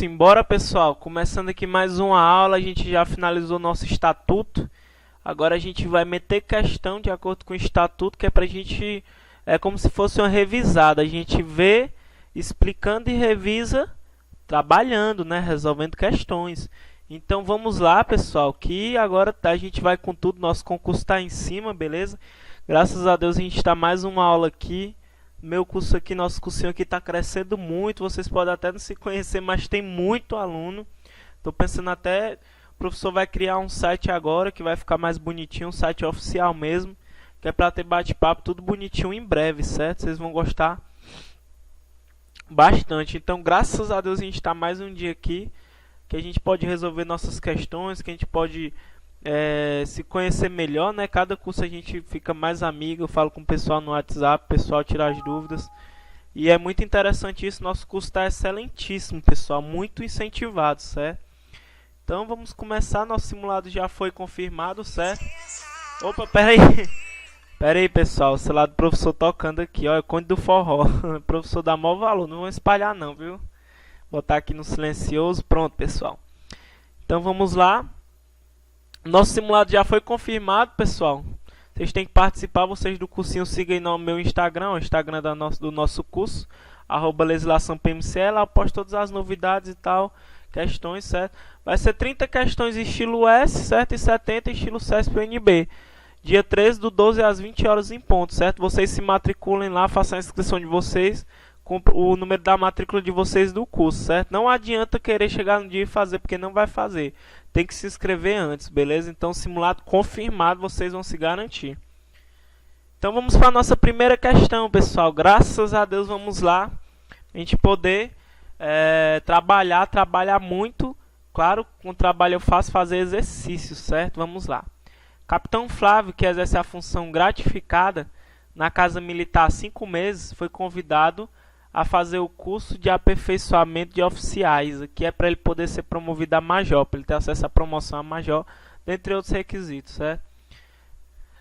embora, pessoal. Começando aqui mais uma aula, a gente já finalizou nosso estatuto. Agora a gente vai meter questão de acordo com o estatuto, que é pra gente, é como se fosse uma revisada. A gente vê, explicando e revisa, trabalhando, né, resolvendo questões. Então vamos lá, pessoal, que agora a gente vai com tudo, nosso concurso está em cima, beleza? Graças a Deus a gente está mais uma aula aqui. Meu curso aqui, nosso cursinho aqui está crescendo muito. Vocês podem até não se conhecer, mas tem muito aluno. Estou pensando até, o professor vai criar um site agora que vai ficar mais bonitinho, um site oficial mesmo, que é para ter bate-papo, tudo bonitinho em breve, certo? Vocês vão gostar bastante. Então, graças a Deus a gente está mais um dia aqui, que a gente pode resolver nossas questões, que a gente pode se conhecer melhor, né? Cada curso a gente fica mais amigo, eu falo com o pessoal no WhatsApp, o pessoal tira as dúvidas. E é muito interessante isso, nosso curso está excelentíssimo, pessoal, muito incentivado, certo? Então vamos começar, nosso simulado já foi confirmado, certo? Opa, peraí. Peraí, pessoal, o celular do professor tocando aqui, ó, é o Conde do Forró. O professor dá maior valor, não vou espalhar não, viu? Botar aqui no silencioso, pronto, pessoal. Então vamos lá. Nosso simulado já foi confirmado, pessoal. Vocês têm que participar, vocês do cursinho, sigam aí no meu Instagram, o Instagram do nosso curso, @legislaçãopmc, lá eu posto todas as novidades e tal, questões, certo? Vai ser 30 questões estilo S, certo? E 70 estilo CESP-UNB. Dia 13 do 12 às 20 horas em ponto, certo? Vocês se matriculem lá, façam a inscrição de vocês, com o número da matrícula de vocês do curso, certo? Não adianta querer chegar no dia e fazer, porque não vai fazer. Tem que se inscrever antes, beleza? Então, simulado confirmado, vocês vão se garantir. Então, vamos para a nossa primeira questão, pessoal. Graças a Deus, vamos lá. A gente poder trabalhar muito. Claro, com trabalho eu faço fazer exercícios, certo? Vamos lá. Capitão Flávio, que exerce a função gratificada na Casa Militar há 5 meses, foi convidado a fazer o curso de aperfeiçoamento de oficiais, que é para ele poder ser promovido a major, para ele ter acesso à promoção a major, dentre outros requisitos, certo?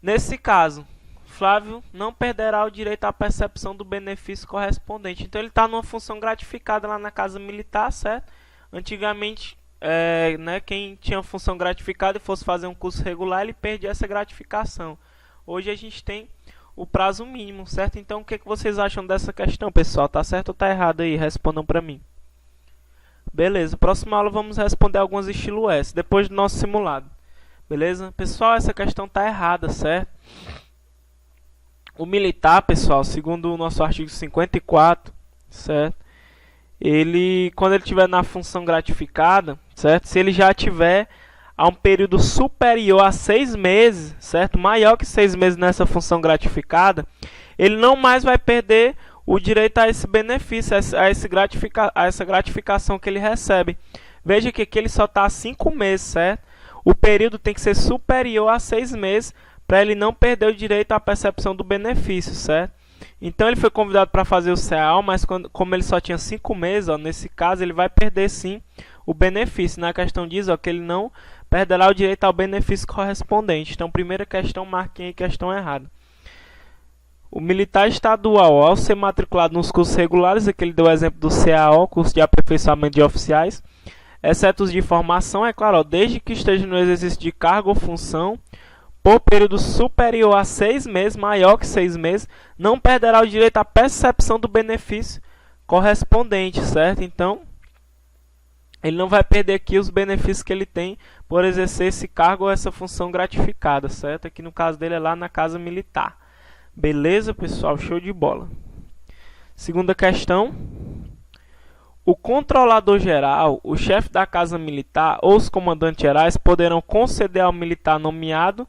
Nesse caso, Flávio não perderá o direito à percepção do benefício correspondente. Então ele está numa função gratificada lá na Casa Militar, certo? Antigamente, quem tinha função gratificada e fosse fazer um curso regular, ele perdia essa gratificação. Hoje a gente tem o prazo mínimo, certo? Então, o que vocês acham dessa questão, pessoal? Tá certo ou tá errado aí? Respondam para mim. Beleza, próxima aula vamos responder algumas estilo S, depois do nosso simulado. Beleza? Pessoal, essa questão tá errada, certo? O militar, pessoal, segundo o nosso artigo 54, certo? Quando ele estiver na função gratificada, certo? Se ele já tiver a um período superior a 6 meses, certo? Maior que 6 meses nessa função gratificada, ele não mais vai perder o direito a esse benefício, a essa gratificação que ele recebe. Veja que aqui ele só está há 5 meses, certo? O período tem que ser superior a 6 meses para ele não perder o direito à percepção do benefício, certo? Então ele foi convidado para fazer o CEAL, mas como ele só tinha 5 meses, ó, nesse caso ele vai perder sim o benefício. Na questão diz que ele não perderá o direito ao benefício correspondente. Então, primeira questão, marquem aí questão errada. O militar estadual, ao ser matriculado nos cursos regulares, aqui ele deu o exemplo do CAO, curso de aperfeiçoamento de oficiais, exceto os de formação, é claro, desde que esteja no exercício de cargo ou função, por período superior a 6 meses, maior que 6 meses, não perderá o direito à percepção do benefício correspondente, certo? Então, ele não vai perder aqui os benefícios que ele tem por exercer esse cargo ou essa função gratificada, certo? Aqui no caso dele é lá na Casa Militar. Beleza, pessoal? Show de bola. Segunda questão. O controlador geral, o chefe da Casa Militar ou os comandantes gerais poderão conceder ao militar nomeado,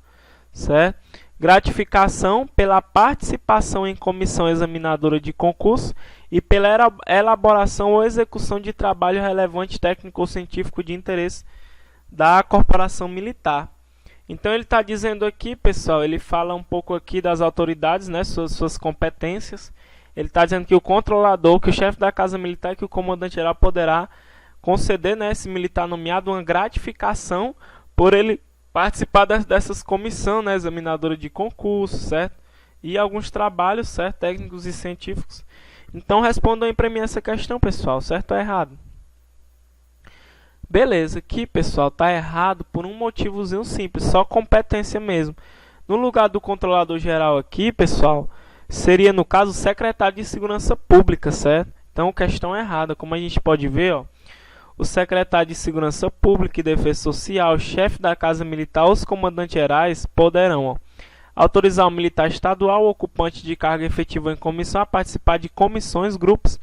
certo? Gratificação pela participação em comissão examinadora de concurso e pela elaboração ou execução de trabalho relevante técnico ou científico de interesse da corporação militar. Então ele está dizendo aqui, pessoal, ele fala um pouco aqui das autoridades, né, suas competências. Ele está dizendo que o controlador, que o chefe da Casa Militar, que o comandante geral poderá conceder, né, esse militar nomeado uma gratificação por ele participar dessas comissões, né, examinadora de concurso, certo? E alguns trabalhos, certo, técnicos e científicos. Então respondam aí para mim essa questão, pessoal, certo ou errado? Beleza, aqui pessoal, tá errado por um motivozinho simples, só competência mesmo. No lugar do controlador geral aqui, pessoal, seria no caso o secretário de Segurança Pública, certo? Então, questão errada, como a gente pode ver, ó, o secretário de Segurança Pública e Defesa Social, chefe da Casa Militar ou os comandantes gerais poderão, ó, autorizar o militar estadual ou ocupante de carga efetiva em comissão a participar de comissões, grupos,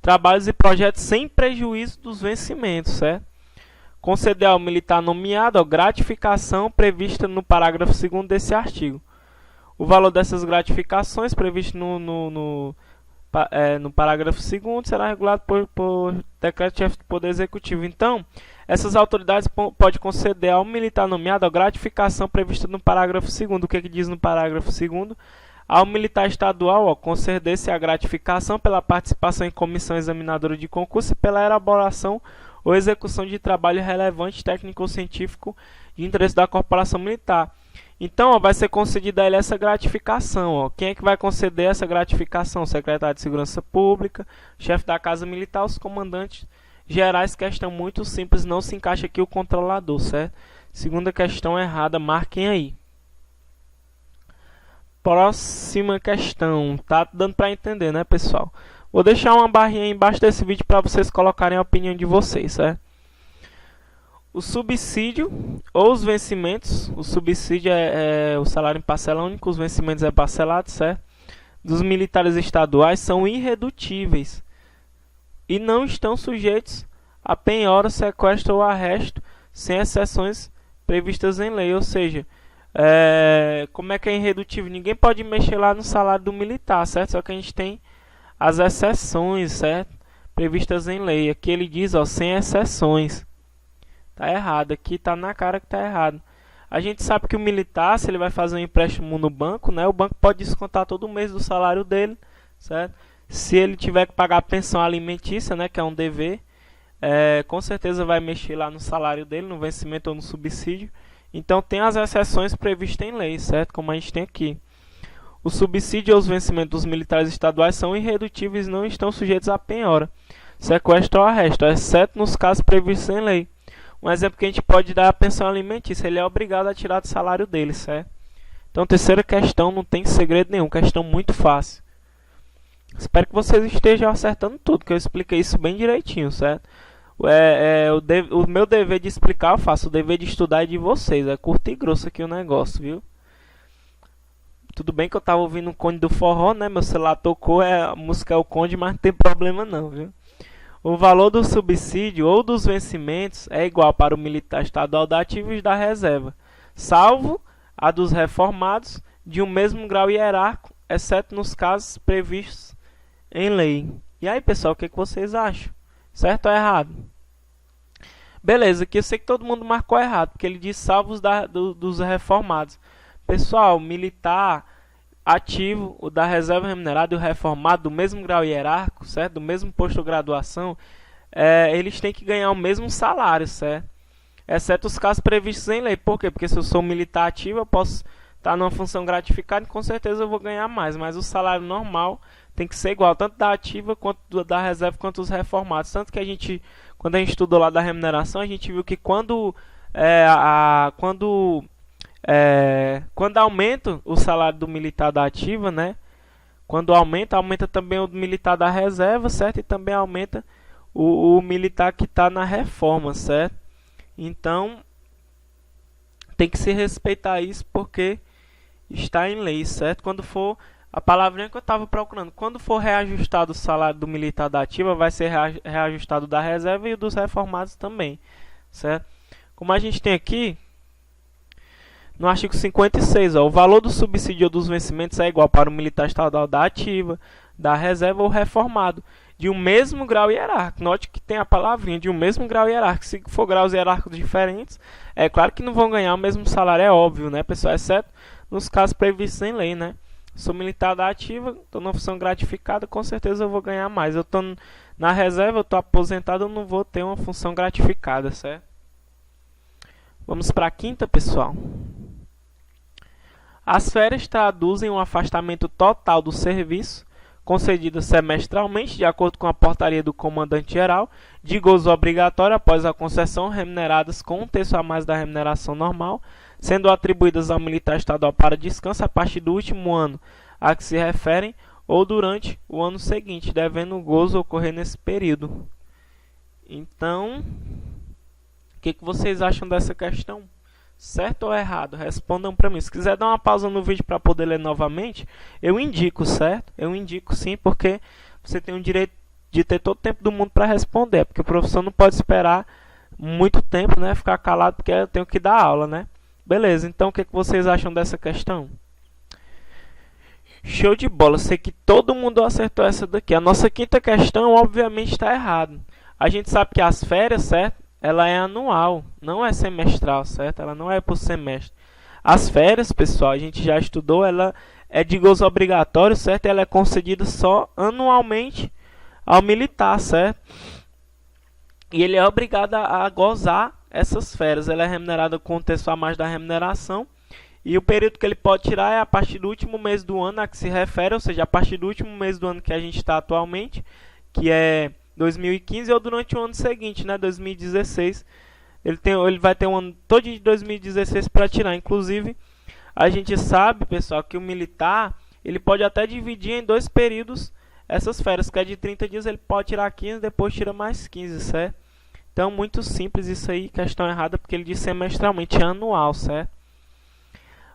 trabalhos e projetos sem prejuízo dos vencimentos, certo? Conceder ao militar nomeado a gratificação prevista no parágrafo 2º desse artigo. O valor dessas gratificações previsto no parágrafo 2º será regulado por decreto-chefe do Poder Executivo. Então, essas autoridades podem conceder ao militar nomeado a gratificação prevista no parágrafo 2º. O que diz no parágrafo 2º? Ao militar estadual, conceder-se a gratificação pela participação em comissão examinadora de concurso e pela elaboração ou execução de trabalho relevante técnico ou científico de interesse da corporação militar. Então, vai ser concedida a ele essa gratificação. Quem é que vai conceder essa gratificação? O secretário de Segurança Pública, chefe da Casa Militar, os comandantes gerais. Questão muito simples, não se encaixa aqui o controlador, certo? Segunda questão errada, marquem aí. Próxima questão, tá dando para entender, né, pessoal? Vou deixar uma barrinha aí embaixo desse vídeo para vocês colocarem a opinião de vocês, certo? O subsídio ou os vencimentos, o subsídio é o salário em parcela única, os vencimentos é parcelado, certo? Dos militares estaduais são irredutíveis e não estão sujeitos a penhora, sequestro ou arresto, sem exceções previstas em lei. Ou seja, como é que é irredutível? Ninguém pode mexer lá no salário do militar, certo? Só que a gente tem as exceções, certo? Previstas em lei. Aqui ele diz, ó, sem exceções. Tá errado, aqui tá na cara que tá errado. A gente sabe que o militar, se ele vai fazer um empréstimo no banco, né, o banco pode descontar todo mês do salário dele, certo? Se ele tiver que pagar a pensão alimentícia, né, que é um dever, com certeza vai mexer lá no salário dele, no vencimento ou no subsídio. Então tem as exceções previstas em lei, certo? Como a gente tem aqui. O subsídio aos vencimentos dos militares estaduais são irredutíveis e não estão sujeitos à penhora, sequestro ou arresto, exceto nos casos previstos em lei. Um exemplo que a gente pode dar é a pensão alimentícia. Ele é obrigado a tirar do salário dele, certo? Então, terceira questão, não tem segredo nenhum. Questão muito fácil. Espero que vocês estejam acertando tudo, que eu expliquei isso bem direitinho, certo? O meu dever de explicar eu faço. O dever de estudar é de vocês. É curto e grosso aqui o negócio, viu? Tudo bem que eu tava ouvindo o Conde do Forró, né? Meu celular tocou, a música é o Conde, mas não tem problema não, viu? O valor do subsídio ou dos vencimentos é igual para o militar estadual da ativa e da reserva, salvo a dos reformados de um mesmo grau hierárquico, exceto nos casos previstos em lei. E aí, pessoal, o que vocês acham? Certo ou errado? Beleza, aqui eu sei que todo mundo marcou errado, porque ele diz salvos dos reformados. Pessoal, militar ativo, o da reserva remunerada e o reformado do mesmo grau hierárquico, certo? Do mesmo posto de graduação, eles têm que ganhar o mesmo salário, certo? Exceto os casos previstos em lei. Por quê? Porque se eu sou militar ativo, eu posso estar numa função gratificada e com certeza eu vou ganhar mais. Mas o salário normal tem que ser igual, tanto da ativa quanto da reserva, quanto os reformados. Tanto que quando a gente estudou lá da remuneração, a gente viu que quando aumenta o salário do militar da ativa, né? Quando aumenta também o militar da reserva, certo? E também aumenta o militar que está na reforma, certo? Então, tem que se respeitar isso porque está em lei, certo? Quando for, a palavrinha que eu estava procurando, quando for reajustado o salário do militar da ativa, vai ser reajustado da reserva e o dos reformados também, certo? Como a gente tem aqui, no artigo 56, o valor do subsídio ou dos vencimentos é igual para o militar estadual da ativa, da reserva ou reformado, de um mesmo grau hierárquico. Note que tem a palavrinha de um mesmo grau hierárquico. Se for graus hierárquicos diferentes, é claro que não vão ganhar o mesmo salário, é óbvio, né, pessoal? Exceto nos casos previstos em lei, né? Sou militar da ativa, estou numa função gratificada, com certeza eu vou ganhar mais. Eu estou na reserva, eu estou aposentado, eu não vou ter uma função gratificada, certo? Vamos para a quinta, pessoal. As férias traduzem um afastamento total do serviço concedidas semestralmente, de acordo com a portaria do comandante-geral, de gozo obrigatório após a concessão, remuneradas com 1/3 a mais da remuneração normal, sendo atribuídas ao militar estadual para descanso a partir do último ano a que se referem ou durante o ano seguinte, devendo o gozo ocorrer nesse período. Então, o que vocês acham dessa questão? Certo ou errado? Respondam para mim. Se quiser dar uma pausa no vídeo para poder ler novamente, eu indico, certo? Eu indico sim, porque você tem o direito de ter todo o tempo do mundo para responder, porque o professor não pode esperar muito tempo, né? Ficar calado porque eu tenho que dar aula, né? Beleza, então o que vocês acham dessa questão? Show de bola, sei que todo mundo acertou essa daqui. A nossa quinta questão, obviamente, está errada. A gente sabe que as férias, certo? Ela é anual, não é semestral, certo? Ela não é por semestre. As férias, pessoal, a gente já estudou, ela é de gozo obrigatório, certo? Ela é concedida só anualmente ao militar, certo? E ele é obrigado a gozar essas férias. Ela é remunerada com 1/3 a mais da remuneração. E o período que ele pode tirar é a partir do último mês do ano a que se refere, ou seja, a partir do último mês do ano que a gente está atualmente, que é 2015, ou durante o ano seguinte, né, 2016. Ele vai ter um ano todo de 2016 para tirar. Inclusive, a gente sabe, pessoal, que o militar ele pode até dividir em 2 períodos essas férias, que é de 30 dias, ele pode tirar 15, depois tira mais 15, certo? Então, muito simples isso aí, questão errada, porque ele diz semestralmente, é anual, certo?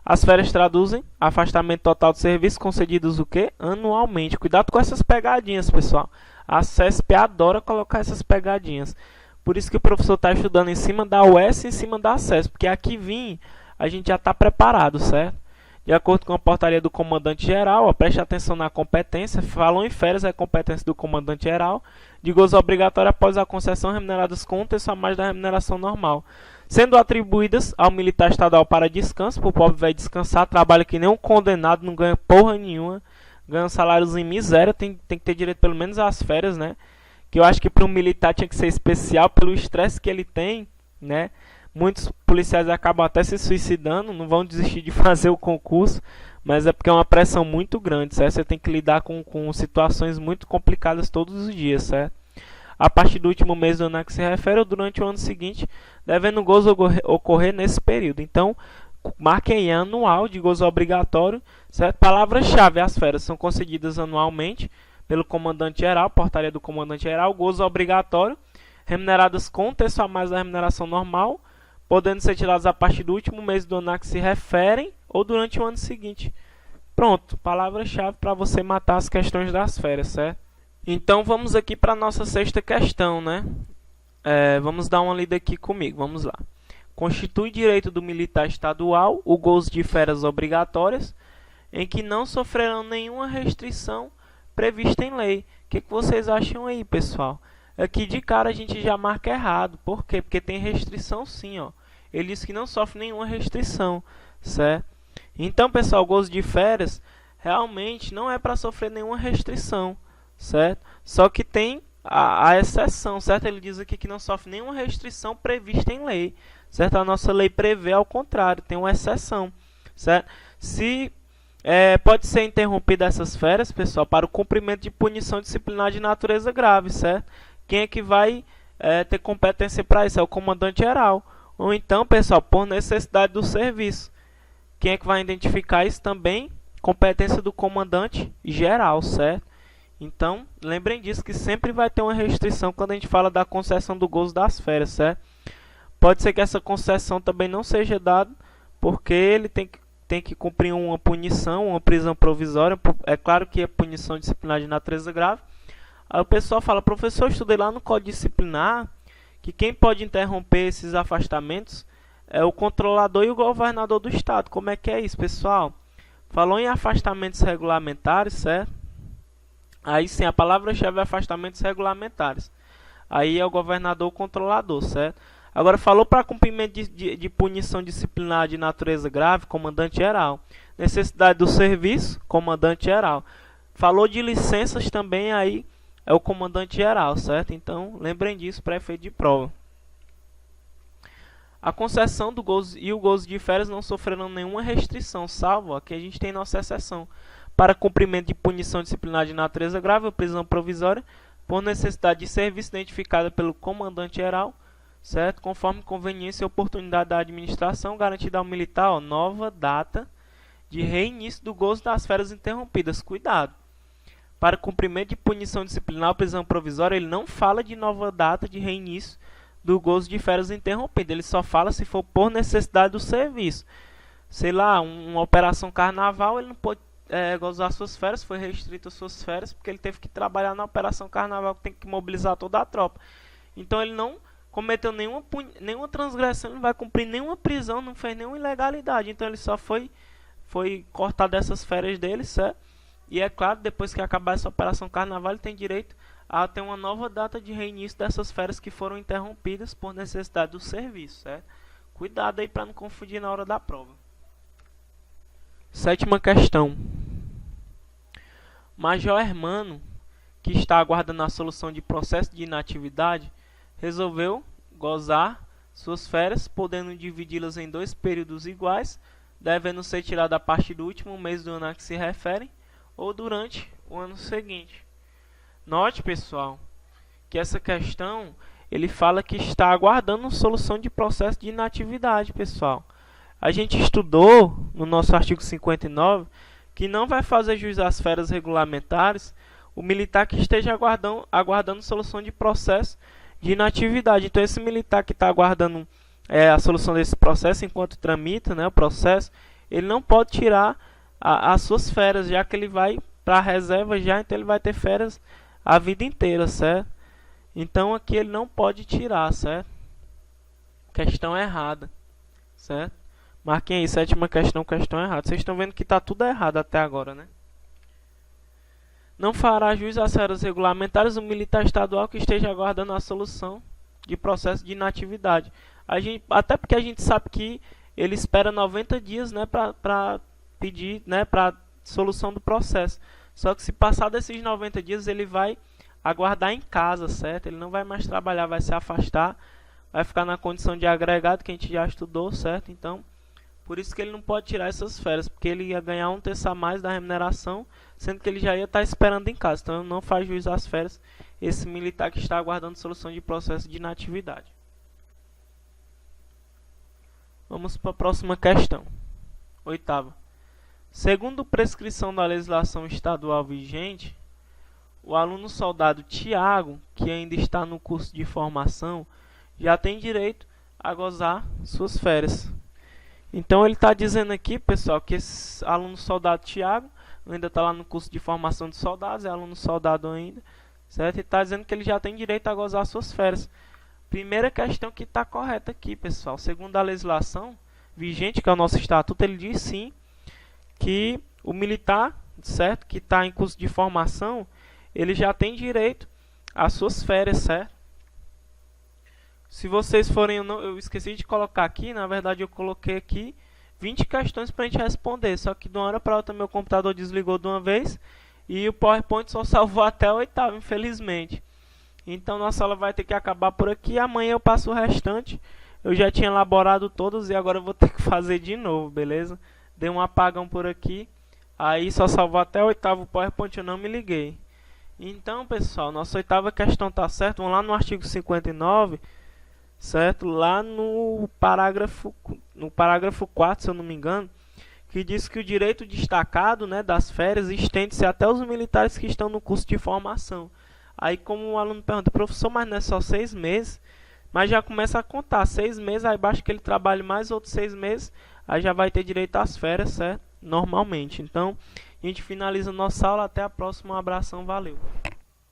As férias traduzem afastamento total do serviço concedidos o quê? Anualmente. Cuidado com essas pegadinhas, pessoal. A CESP adora colocar essas pegadinhas. Por isso que o professor está estudando em cima da UES e em cima da CESP, porque aqui a gente já está preparado, certo? De acordo com a portaria do comandante-geral, preste atenção na competência. Falou em férias, é competência do comandante-geral. De gozo obrigatório após a concessão, remuneradas com 1/3 a mais da remuneração normal, sendo atribuídas ao militar estadual para descanso. Para o pobre velho descansar, trabalha que nem um condenado, não ganha porra nenhuma, ganha salários em miséria, tem que ter direito pelo menos às férias, né? Que eu acho que para um militar tinha que ser especial pelo estresse que ele tem, né? Muitos policiais acabam até se suicidando, não vão desistir de fazer o concurso, mas é porque é uma pressão muito grande, certo? Você tem que lidar com situações muito complicadas todos os dias, certo? A partir do último mês do ano a que se refere ou durante o ano seguinte, devendo o gozo ocorrer nesse período. Então, marquem anual de gozo obrigatório, certo? Palavra-chave, as férias são concedidas anualmente pelo comandante-geral, portaria do comandante-geral, gozo obrigatório, remuneradas com 1/3 a mais da remuneração normal, podendo ser tiradas a partir do último mês do ano a que se referem ou durante o ano seguinte. Pronto, palavra-chave para você matar as questões das férias, certo? Então vamos aqui para a nossa sexta questão, né? Vamos dar uma lida aqui comigo, vamos lá. Constitui direito do militar estadual o gozo de férias obrigatórias em que não sofrerão nenhuma restrição prevista em lei. O que vocês acham aí, pessoal? Aqui de cara a gente já marca errado. Por quê? Porque tem restrição sim, ó. Ele diz que não sofre nenhuma restrição, certo? Então, pessoal, o gozo de férias realmente não é para sofrer nenhuma restrição, certo? Só que tem a exceção, certo? Ele diz aqui que não sofre nenhuma restrição prevista em lei, certo? A nossa lei prevê ao contrário, tem uma exceção, certo? Pode ser interrompida essas férias, pessoal, para o cumprimento de punição disciplinar de natureza grave, certo? Quem é que vai ter competência para isso? É o comandante-geral. Ou então, pessoal, por necessidade do serviço. Quem é que vai identificar isso também? Competência do comandante-geral, certo? Então, lembrem disso, que sempre vai ter uma restrição quando a gente fala da concessão do gozo das férias, certo? Pode ser que essa concessão também não seja dada, porque ele tem que cumprir uma punição, uma prisão provisória. É claro que é punição disciplinar de natureza grave. Aí o pessoal fala, professor, eu estudei lá no Código Disciplinar que quem pode interromper esses afastamentos é o controlador e o governador do estado. Como é que é isso, pessoal? Falou em afastamentos regulamentares, certo? Aí sim, a palavra-chave é afastamentos regulamentares. Aí é o governador ou controlador, certo? Agora, falou para cumprimento de punição disciplinar de natureza grave, comandante-geral. Necessidade do serviço, comandante-geral. Falou de licenças também, aí é o comandante-geral, certo? Então, lembrem disso para efeito de prova. A concessão do gozo e o gozo de férias não sofrerão nenhuma restrição, salvo aqui a gente tem nossa exceção. para cumprimento de punição disciplinar de natureza grave ou prisão provisória por necessidade de serviço identificada pelo comandante-geral, certo? Conforme conveniência e oportunidade da administração, garantida ao militar, nova data de reinício do gozo das férias interrompidas. Cuidado! Para cumprimento de punição disciplinar ou prisão provisória, ele não fala de nova data de reinício do gozo de férias interrompidas. Ele só fala se for por necessidade do serviço. Sei lá, uma operação carnaval, ele não pode gozar suas férias, foi restrito às suas férias, porque ele teve que trabalhar na operação carnaval, que tem que mobilizar toda a tropa. Então ele não cometeu nenhuma transgressão, não vai cumprir nenhuma prisão, não fez nenhuma ilegalidade. Então ele só foi cortado dessas férias dele, certo? E é claro, depois que acabar essa operação carnaval, ele tem direito a ter uma nova data de reinício dessas férias que foram interrompidas por necessidade do serviço, certo? Cuidado aí para não confundir na hora da prova. Sétima questão. Major Hermano, que está aguardando a solução de processo de inatividade, resolveu gozar suas férias, podendo dividi-las em 2 períodos iguais, devendo ser tirada a partir do último mês do ano a que se referem, ou durante o ano seguinte. Note, pessoal, que essa questão, ele fala que está aguardando solução de processo de inatividade, pessoal. A gente estudou no nosso artigo 59 que não vai fazer jus às férias regulamentares o militar que esteja aguardando solução de processo de inatividade. Então, esse militar que está aguardando a solução desse processo enquanto tramita, né, o processo, ele não pode tirar as suas férias, já que ele vai para a reserva já, então ele vai ter férias a vida inteira, certo? Então aqui ele não pode tirar, certo? Questão errada, certo? Marquem aí, sétima questão, questão errada. Vocês estão vendo que está tudo errado até agora, né? Não fará jus às férias regulamentares o militar estadual que esteja aguardando a solução de processo de inatividade. Até porque a gente sabe que ele espera 90 dias, né, para pedir, né, para solução do processo. Só que se passar desses 90 dias, ele vai aguardar em casa, certo? Ele não vai mais trabalhar, vai se afastar, vai ficar na condição de agregado, que a gente já estudou, certo? Então, por isso que ele não pode tirar essas férias, porque ele ia ganhar 1/3 a mais da remuneração, sendo que ele já ia estar esperando em casa. Então, não faz juiz às férias esse militar que está aguardando solução de processo de inatividade. Vamos para a próxima questão. 8ª. Segundo prescrição da legislação estadual vigente, o aluno soldado Tiago, que ainda está no curso de formação, já tem direito a gozar suas férias. Então ele está dizendo aqui, pessoal, que esse aluno soldado Tiago ainda está lá no curso de formação de soldados, é aluno soldado ainda, certo? E está dizendo que ele já tem direito a gozar suas férias. Primeira questão que está correta aqui, pessoal. Segundo a legislação vigente, que é o nosso estatuto, ele diz sim que o militar, certo, que está em curso de formação, ele já tem direito às suas férias, certo? Se vocês forem, eu esqueci de colocar aqui, na verdade eu coloquei aqui 20 questões para a gente responder, só que de uma hora para outra meu computador desligou de uma vez e o PowerPoint só salvou até a 8ª, infelizmente. Então nossa aula vai ter que acabar por aqui, amanhã eu passo o restante. Eu já tinha elaborado todos e agora eu vou ter que fazer de novo, beleza? Dei um apagão por aqui, aí só salvou até a 8ª, o PowerPoint eu não me liguei. Então, pessoal, nossa 8ª questão está certa. Vamos lá no artigo 59, certo? Lá no parágrafo 4, se eu não me engano, que diz que o direito destacado, né, das férias estende-se até os militares que estão no curso de formação. Aí, como o aluno pergunta, professor, mas não é só 6 meses? Mas já começa a contar 6 meses, aí basta que ele trabalhe mais outros 6 meses, aí já vai ter direito às férias, certo? Normalmente. Então, a gente finaliza nossa aula. Até a próxima. Um abração. Valeu.